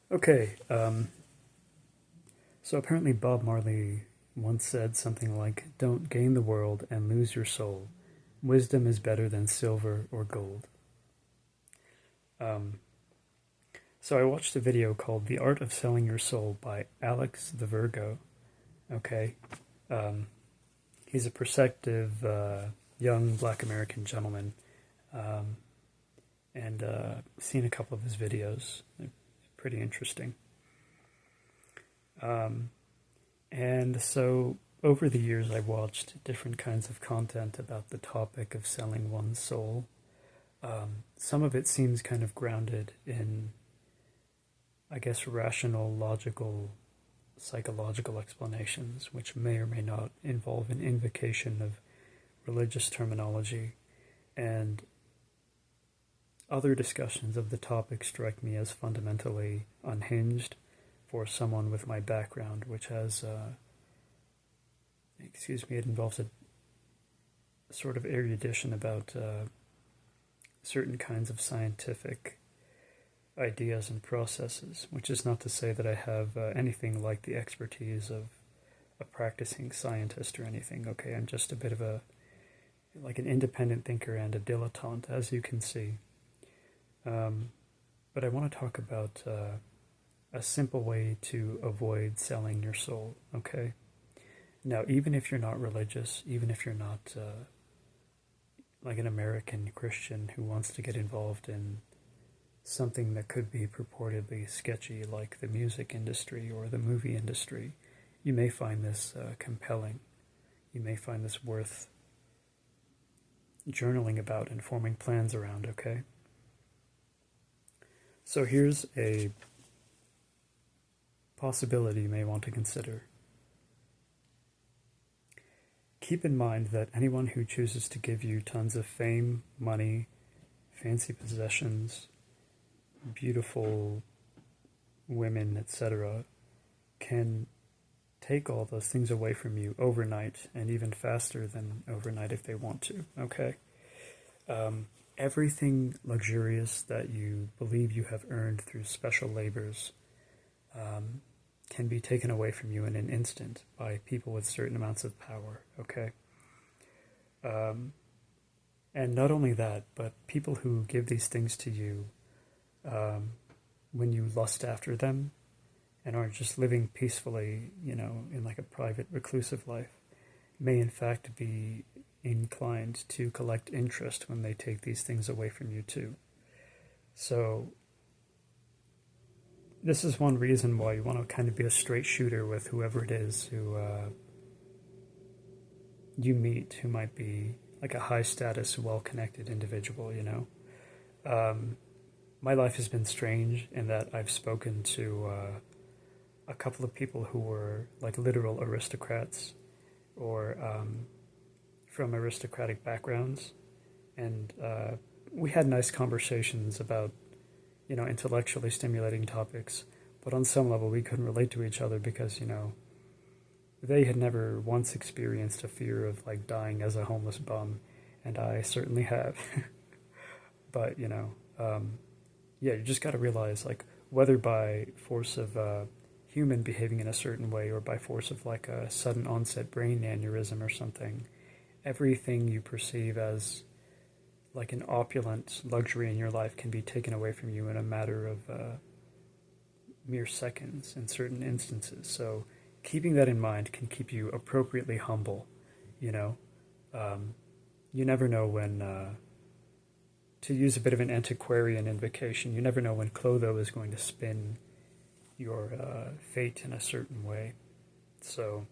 Okay, so apparently Bob Marley once said something like, "Don't gain the world and lose your soul. Wisdom is better than silver or gold." Um, so I watched a video called "The Art of Selling Your Soul" by Alex the Virgo. Okay, um, he's a perceptive young Black American gentleman, um, and seen a couple of his videos. They're pretty interesting. Um, And so over the years, I've watched different kinds of content about the topic of selling one's soul. Some of it seems kind of grounded in, I guess, rational, logical, psychological explanations, which may or may not involve an invocation of religious terminology. And other discussions of the topic strike me as fundamentally unhinged for someone with my background, which has it involves a sort of erudition about certain kinds of scientific ideas and processes, which is not to say that I have anything like the expertise of a practicing scientist or anything. Okay, I'm just a bit of like an independent thinker and a dilettante, as you can see. But I want to talk about a simple way to avoid selling your soul, okay? Now, even if you're not religious, even if you're not like an American Christian who wants to get involved in something that could be purportedly sketchy, like the music industry or the movie industry, you may find this compelling. You may find this worth journaling about and forming plans around, okay? So here's a possibility you may want to consider. Keep in mind that anyone who chooses to give you tons of fame, money, fancy possessions, beautiful women, etc., can take all those things away from you overnight, and even faster than overnight if they want to, okay? Everything luxurious that you believe you have earned through special labors can be taken away from you in an instant by people with certain amounts of power, okay? And not only that, but people who give these things to you when you lust after them and are just living peacefully, in like a private, reclusive life, may in fact be inclined to collect interest when they take these things away from you too. So this is one reason why you want to kind of be a straight shooter with whoever it is who you meet, who might be like a high status, well connected individual, My life has been strange in that I've spoken to a couple of people who were like literal aristocrats or from aristocratic backgrounds, and we had nice conversations about intellectually stimulating topics, but on some level we couldn't relate to each other because they had never once experienced a fear of like dying as a homeless bum, and I certainly have. But yeah, you just got to realize, like, whether by force of human behaving in a certain way or by force of like a sudden onset brain aneurysm or something, everything you perceive as like an opulent luxury in your life can be taken away from you in a matter of mere seconds in certain instances. So keeping that in mind can keep you appropriately humble. You know, you never know when. To use a bit of an antiquarian invocation, you never know when Clotho is going to spin your fate in a certain way. So,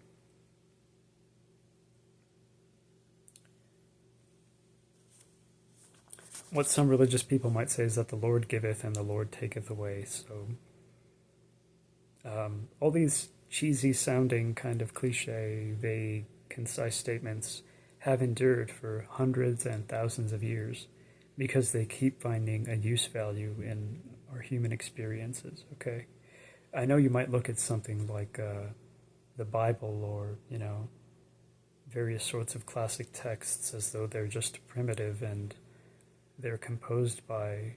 what some religious people might say is that the Lord giveth and the Lord taketh away. So, all these cheesy sounding, kind of cliche, vague, concise statements have endured for hundreds and thousands of years because they keep finding a use value in our human experiences, okay? I know you might look at something like the Bible or, various sorts of classic texts as though they're just primitive and they're composed by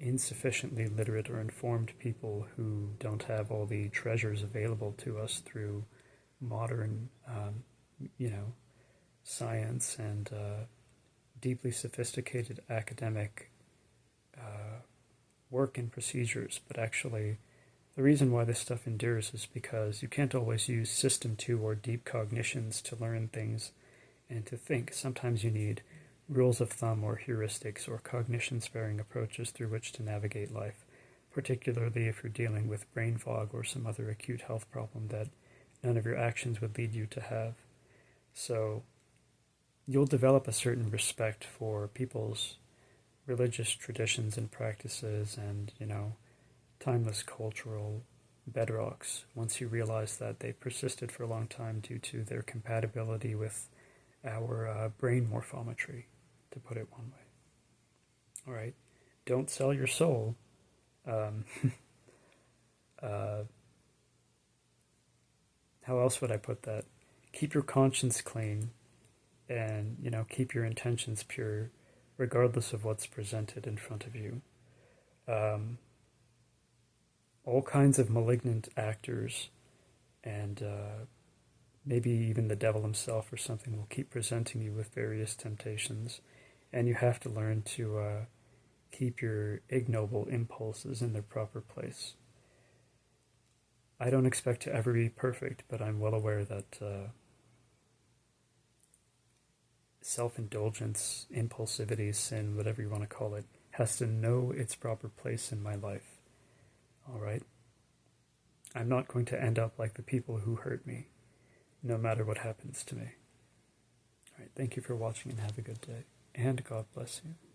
insufficiently literate or informed people who don't have all the treasures available to us through modern, science and deeply sophisticated academic work and procedures. But actually, the reason why this stuff endures is because you can't always use System 2 or deep cognitions to learn things and to think. Sometimes you need rules of thumb or heuristics or cognition-sparing approaches through which to navigate life, particularly if you're dealing with brain fog or some other acute health problem that none of your actions would lead you to have. So you'll develop a certain respect for people's religious traditions and practices and, timeless cultural bedrocks once you realize that they persisted for a long time due to their compatibility with our brain morphometry, to put it one way. All right, don't sell your soul. How else would I put that? Keep your conscience clean and, keep your intentions pure regardless of what's presented in front of you. All kinds of malignant actors and maybe even the devil himself or something will keep presenting you with various temptations, and you have to learn to keep your ignoble impulses in their proper place. I don't expect to ever be perfect, but I'm well aware that self-indulgence, impulsivity, sin, whatever you want to call it, has to know its proper place in my life. All right? I'm not going to end up like the people who hurt me, no matter what happens to me. All right, thank you for watching and have a good day. And God bless you.